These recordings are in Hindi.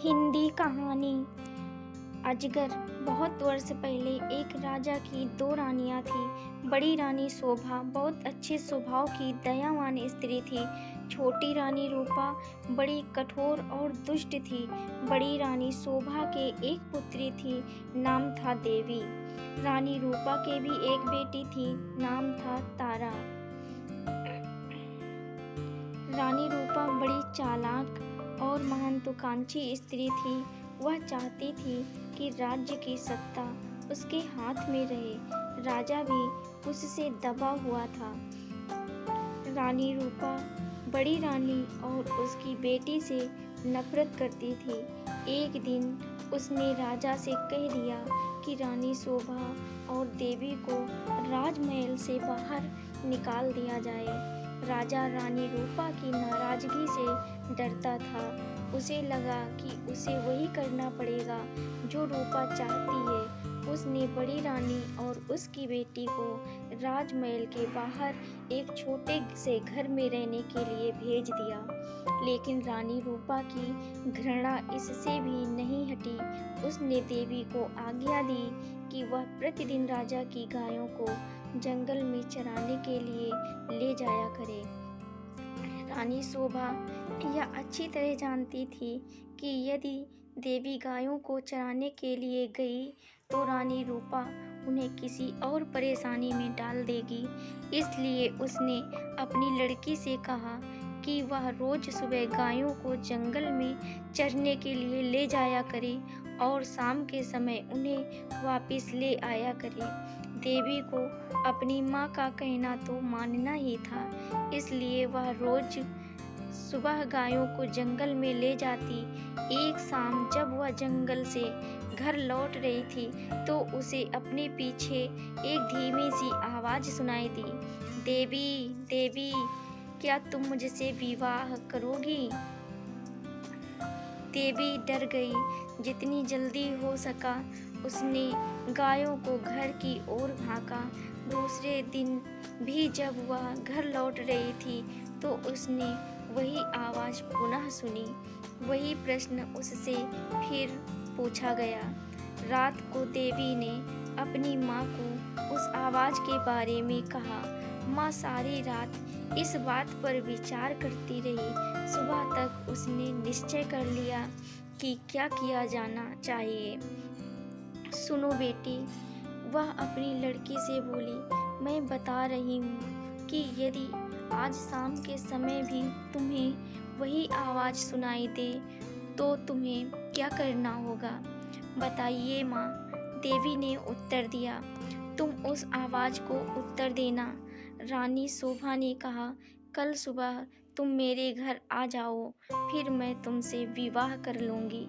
हिंदी कहानी। अजगर। बहुत वर्ष पहले एक राजा की दो रानियां थीं। बड़ी रानी शोभा बहुत अच्छे स्वभाव की दयावान स्त्री थी। छोटी रानी रूपा बड़ी कठोर और दुष्ट थी। बड़ी रानी शोभा के एक पुत्री थी, नाम था देवी। रानी रूपा के भी एक बेटी थी, नाम था तारा। रानी रूपा बड़ी चालाक और महत्वाकांक्षी स्त्री थी। वह चाहती थी कि राज्य की सत्ता उसके हाथ में रहे। राजा भी उससे दबा हुआ था। रानी रूपा बड़ी रानी और उसकी बेटी से नफरत करती थी। एक दिन उसने राजा से कह दिया कि रानी शोभा और देवी को राजमहल से बाहर निकाल दिया जाए। राजा रानी रूपा की नाराजगी से डरता था। उसे लगा कि उसे वही करना पड़ेगा जो रूपा चाहती है। उसने बड़ी रानी और उसकी बेटी को राजमहल के बाहर एक छोटे से घर में रहने के लिए भेज दिया। लेकिन रानी रूपा की घृणा इससे भी नहीं हटी। उसने देवी को आज्ञा दी कि वह प्रतिदिन राजा की गायों को जंगल में चराने के लिए ले जाया करे। रानी शोभा यह अच्छी तरह जानती थी कि यदि देवी गायों को चराने के लिए गई तो रानी रूपा उन्हें किसी और परेशानी में डाल देगी। इसलिए उसने अपनी लड़की से कहा कि वह रोज सुबह गायों को जंगल में चरने के लिए ले जाया करे और शाम के समय उन्हें वापस ले आया करे। देवी को अपनी माँ का कहना तो मानना ही था, इसलिए वह रोज सुबह गायों को जंगल में ले जाती। एक शाम जब वह जंगल से घर लौट रही थी तो उसे अपने पीछे एक धीमी सी आवाज सुनाई दी, देवी देवी, क्या तुम मुझसे विवाह करोगी? देवी डर गई। जितनी जल्दी हो सका उसने गायों को घर की ओर भागा। दूसरे दिन भी जब वह घर लौट रही थी तो उसने वही आवाज पुनः सुनी। वही प्रश्न उससे फिर पूछा गया। रात को देवी ने अपनी माँ को उस आवाज के बारे में कहा। माँ सारी रात इस बात पर विचार करती रही। सुबह तक उसने निश्चय कर लिया कि क्या किया जाना चाहिए। सुनो बेटी, वह अपनी लड़की से बोली, मैं बता रही हूँ कि यदि आज शाम के समय भी तुम्हें वही आवाज़ सुनाई दे तो तुम्हें क्या करना होगा? बताइए माँ, देवी ने उत्तर दिया। तुम उस आवाज़ को उत्तर देना। रानी शोभा ने कहा, कल सुबह तुम मेरे घर आ जाओ, फिर मैं तुमसे विवाह कर लूँगी।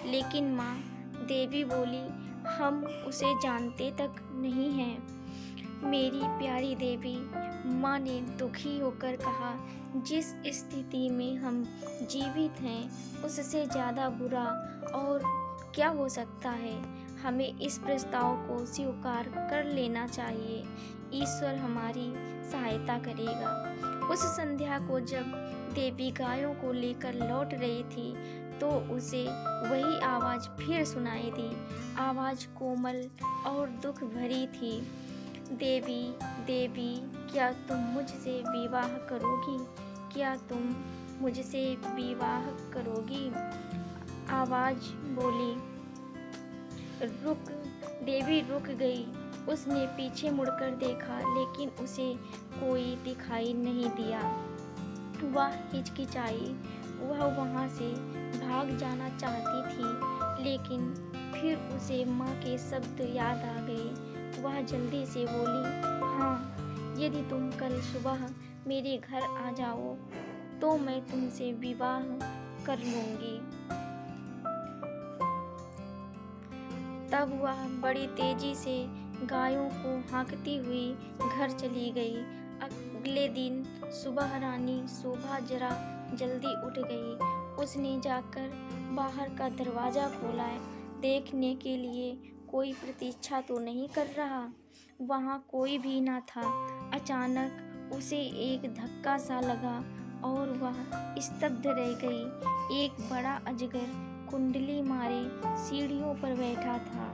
लेकिन माँ, देवी बोली, हम उसे जानते तक नहीं हैं। मेरी प्यारी देवी, माँ ने दुखी होकर कहा, जिस स्थिति में हम जीवित हैं उससे ज़्यादा बुरा और क्या हो सकता है। हमें इस प्रस्ताव को स्वीकार कर लेना चाहिए। ईश्वर हमारी सहायता करेगा। उस संध्या को जब देवी गायों को लेकर लौट रही थी तो उसे वही आवाज़ फिर सुनाई दी। आवाज़ कोमल और दुख भरी थी। देवी देवी, क्या तुम मुझसे विवाह करोगी? क्या तुम मुझसे विवाह करोगी? आवाज़ बोली। देवी रुक गई। उसने पीछे मुड़कर देखा लेकिन उसे कोई दिखाई नहीं दिया। वह हिचकिचाई। वह वहाँ से भाग जाना चाहती थी लेकिन फिर उसे माँ के शब्द याद आ गए। वह जल्दी से बोली, हाँ, यदि तुम कल सुबह मेरे घर आ जाओ तो मैं तुमसे विवाह कर लूँगी। तब वह बड़ी तेजी से गायों को हाँकती हुई घर चली गई। अगले दिन सुबह रानी शोभा जरा जल्दी उठ गई। उसने जाकर बाहर का दरवाज़ा खोला, देखने के लिए कोई प्रतीक्षा तो नहीं कर रहा। वहाँ कोई भी न था। अचानक उसे एक धक्का सा लगा और वह स्तब्ध रह गई। एक बड़ा अजगर कुंडली मारे सीढ़ियों पर बैठा था।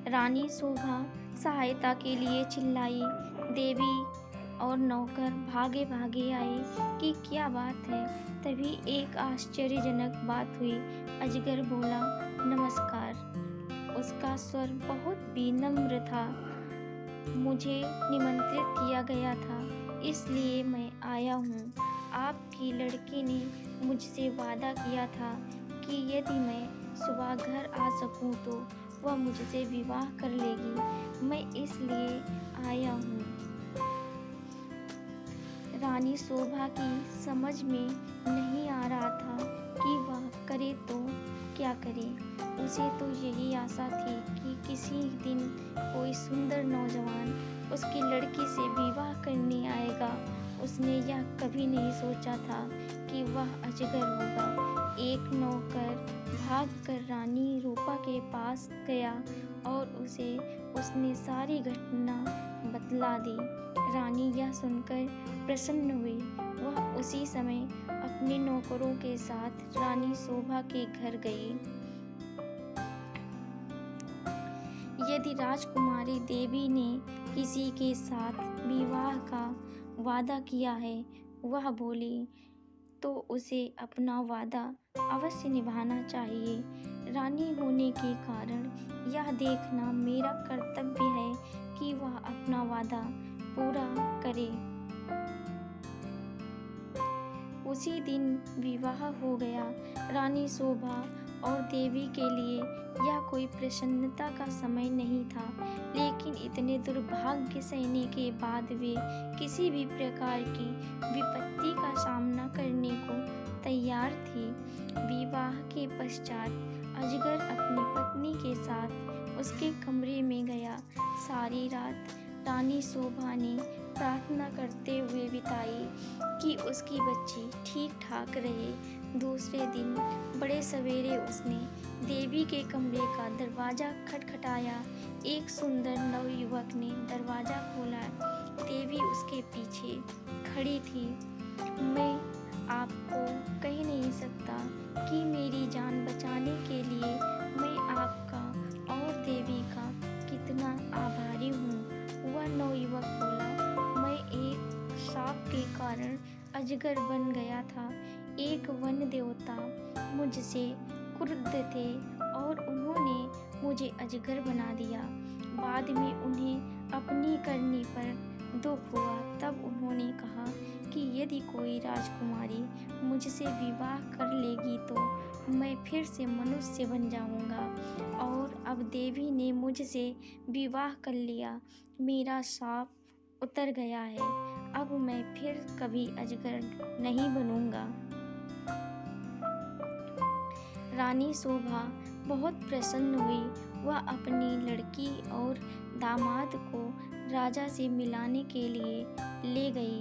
रानी शोभा सहायता के लिए चिल्लाई। देवी और नौकर भागे भागे आए कि क्या बात है। तभी एक आश्चर्यजनक बात हुई। अजगर बोला, नमस्कार। उसका स्वर बहुत विनम्र था। मुझे निमंत्रित किया गया था, इसलिए मैं आया हूँ। आपकी लड़की ने मुझसे वादा किया था कि यदि मैं सुबह घर आ सकूँ तो वह मुझसे विवाह कर लेगी। मैं इसलिए आया हूँ। रानी शोभा की समझ में नहीं आ रहा था कि वह करे तो क्या करे। उसे तो यही आशा थी कि किसी दिन कोई सुंदर नौजवान उसकी लड़की से विवाह करने आएगा। उसने यह कभी नहीं सोचा था कि वह अजगर होगा। एक नौकर भागकर रानी रूपा के पास गया और उसने सारी घटना बतला दी। रानी यह सुनकर प्रसन्न हुई। वह उसी समय अपने नौकरों के साथ रानी शोभा के घर गई। यदि राजकुमारी देवी ने किसी के साथ विवाह का वादा किया है, वह बोली, तो उसे अपना वादा अवश्य निभाना चाहिए। रानी होने के कारण यह देखना मेरा कर्तव्य है कि वह अपना वादा पूरा करे। उसी दिन विवाह हो गया। रानी शोभा और देवी के लिए यह कोई प्रसन्नता का समय नहीं था, लेकिन इतने दुर्भाग्य सहने के बाद वे किसी भी प्रकार की विपत्ति का सामना करने को तैयार थी। विवाह के पश्चात अजगर अपनी पत्नी के साथ उसके कमरे में गया। सारी रात रानी शोभा ने प्रार्थना करते हुए बिताई कि उसकी बच्ची ठीक ठाक रहे। दूसरे दिन बड़े सवेरे उसने देवी के कमरे का दरवाज़ा खटखटाया। एक सुंदर नवयुवक ने दरवाज़ा खोला। देवी उसके पीछे खड़ी थी। मैं आपको कह नहीं सकता कि मेरी जान बचाने के लिए मैं आपका और देवी का कितना आभारी हूँ। वह नवयुवक बोला, मैं एक शाप के कारण अजगर बन गया था। एक वन देवता मुझसे क्रुद्ध थे और उन्होंने मुझे अजगर बना दिया। बाद में उन्हें अपनी करनी पर दुख हुआ। तब उन्होंने कहा कि यदि कोई राजकुमारी मुझसे विवाह कर लेगी तो मैं फिर से मनुष्य बन जाऊंगा। और अब देवी ने मुझसे विवाह कर लिया। मेरा शाप उतर गया है। अब मैं फिर कभी अजगर नहीं बनूंगा। रानी शोभा बहुत प्रसन्न हुई। वह अपनी लड़की और दामाद को राजा से मिलाने के लिए ले गई।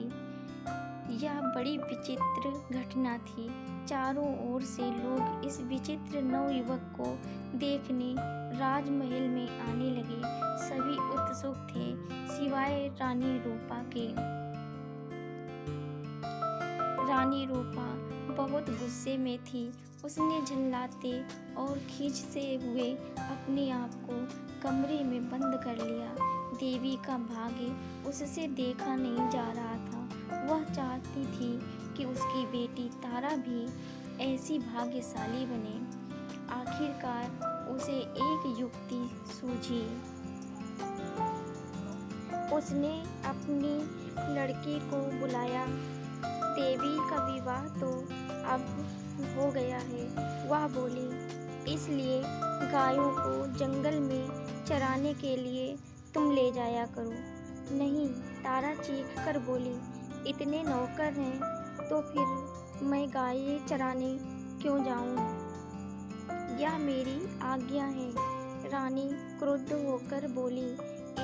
यह बड़ी विचित्र घटना थी। चारों ओर से लोग इस विचित्र नवयुवक को देखने राजमहल में आने लगे। सभी उत्सुक थे, सिवाय रानी रूपा के। रानी रूपा बहुत गुस्से में थी। उसने झल्लाते और खींचते हुए अपने आप को कमरे में बंद कर लिया। देवी का भाग्य उससे देखा नहीं जा रहा था। वह चाहती थी कि उसकी बेटी तारा भी ऐसी भाग्यशाली बने। आखिरकार उसे एक युक्ति सूझी। उसने अपनी लड़की को बुलाया। देवी का विवाह तो अब हो गया है, वह बोली, इसलिए गायों को जंगल में चराने के लिए तुम ले जाया करो। नहीं, तारा चीख कर बोली, इतने नौकर हैं तो फिर मैं गायें चराने क्यों जाऊं? यह मेरी आज्ञा है। रानी क्रुद्ध होकर बोली,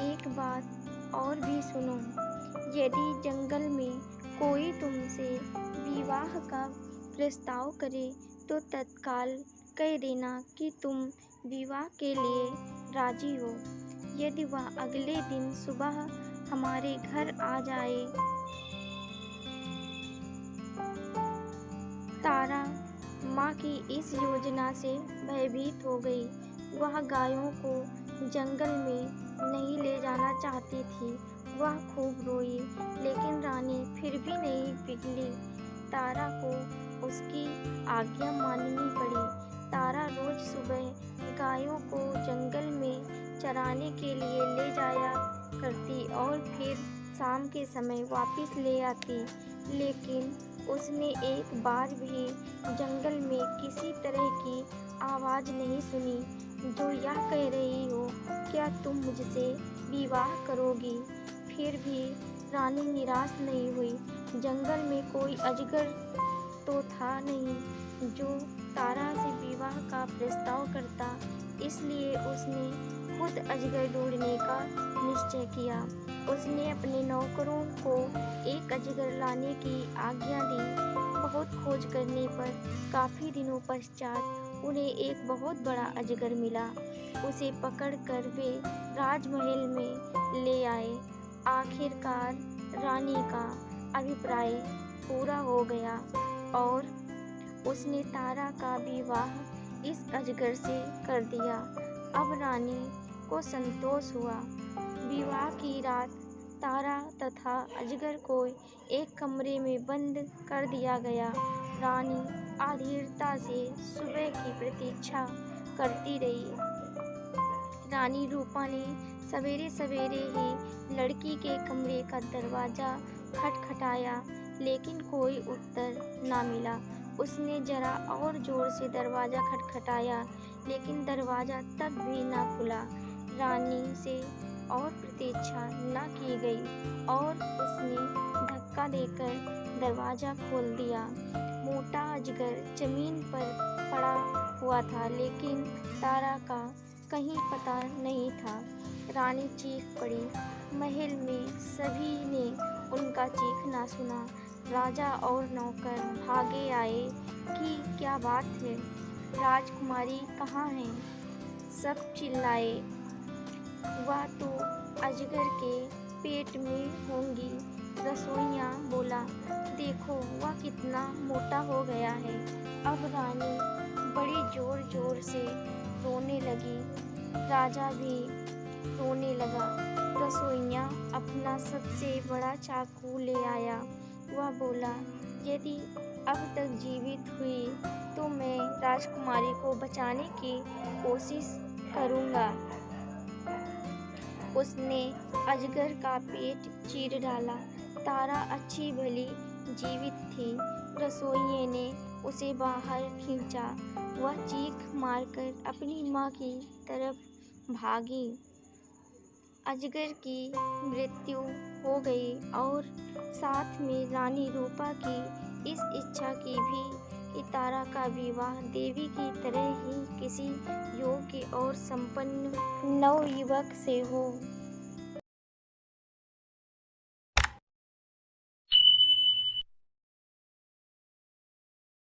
एक बात और भी सुनो। यदि जंगल में कोई तुमसे विवाह का प्रस्ताव करे तो तत्काल कह देना कि तुम विवाह के लिए राजी हो। यदि वह अगले दिन सुबह हमारे घर आ जाए तारा माँ की इस योजना से भयभीत हो गई। वह गायों को जंगल में नहीं ले जाना चाहती थी। वह खूब रोई, लेकिन रानी फिर भी नहीं पिघली। तारा को उसकी आज्ञा माननी पड़ी। तारा रोज सुबह गायों को जंगल में चराने के लिए ले जाया करती और फिर शाम के समय वापस ले आती। लेकिन उसने एक बार भी जंगल में किसी तरह की आवाज़ नहीं सुनी जो यह कह रही हो, क्या तुम मुझसे विवाह करोगी? फिर भी रानी निराश नहीं हुई। जंगल में कोई अजगर तो था नहीं जो तारा से विवाह का प्रस्ताव करता, इसलिए उसने खुद अजगर ढूंढने का निश्चय किया। उसने अपने नौकरों को एक अजगर लाने की आज्ञा दी। बहुत खोज करने पर काफ़ी दिनों पश्चात उन्हें एक बहुत बड़ा अजगर मिला। उसे पकड़कर वे राजमहल में ले आए। आखिरकार रानी का अभिप्राय पूरा हो गया और उसने तारा का विवाह इस अजगर से कर दिया। अब रानी को संतोष हुआ। विवाह की रात तारा तथा अजगर को एक कमरे में बंद कर दिया गया। रानी अधीरता से सुबह की प्रतीक्षा करती रही। रानी रूपा ने सवेरे सवेरे ही लड़की के कमरे का दरवाज़ा खटखटाया, लेकिन कोई उत्तर ना मिला। उसने जरा और ज़ोर से दरवाज़ा खटखटाया, लेकिन दरवाज़ा तब भी ना खुला। रानी से और प्रतीक्षा न की गई और उसने धक्का देकर दरवाज़ा खोल दिया। मोटा अजगर ज़मीन पर पड़ा हुआ था, लेकिन तारा का कहीं पता नहीं था। रानी चीख पड़ी। महल में सभी ने उनका चीखना सुना। राजा और नौकर भागे आए कि क्या बात है, राजकुमारी कहाँ है? सब चिल्लाए, वह तो अजगर के पेट में होंगी। रसोइया बोला, देखो वह कितना मोटा हो गया है। अब रानी बड़ी ज़ोर ज़ोर से रोने लगी। राजा भी रोने लगा। रसोइया अपना सबसे बड़ा चाकू ले आया। वह बोला, यदि अब तक जीवित हुई तो मैं राजकुमारी को बचाने की कोशिश करूँगा। उसने अजगर का पेट चीर डाला। तारा अच्छी भली जीवित थी। रसोइये ने उसे बाहर खींचा। वह चीख मारकर अपनी माँ की तरफ भागी। अजगर की मृत्यु हो गई और साथ में रानी रूपा की इस इच्छा की भी कि तारा का विवाह देवी की तरह ही किसी योग्य और संपन्न नवयुवक से हो।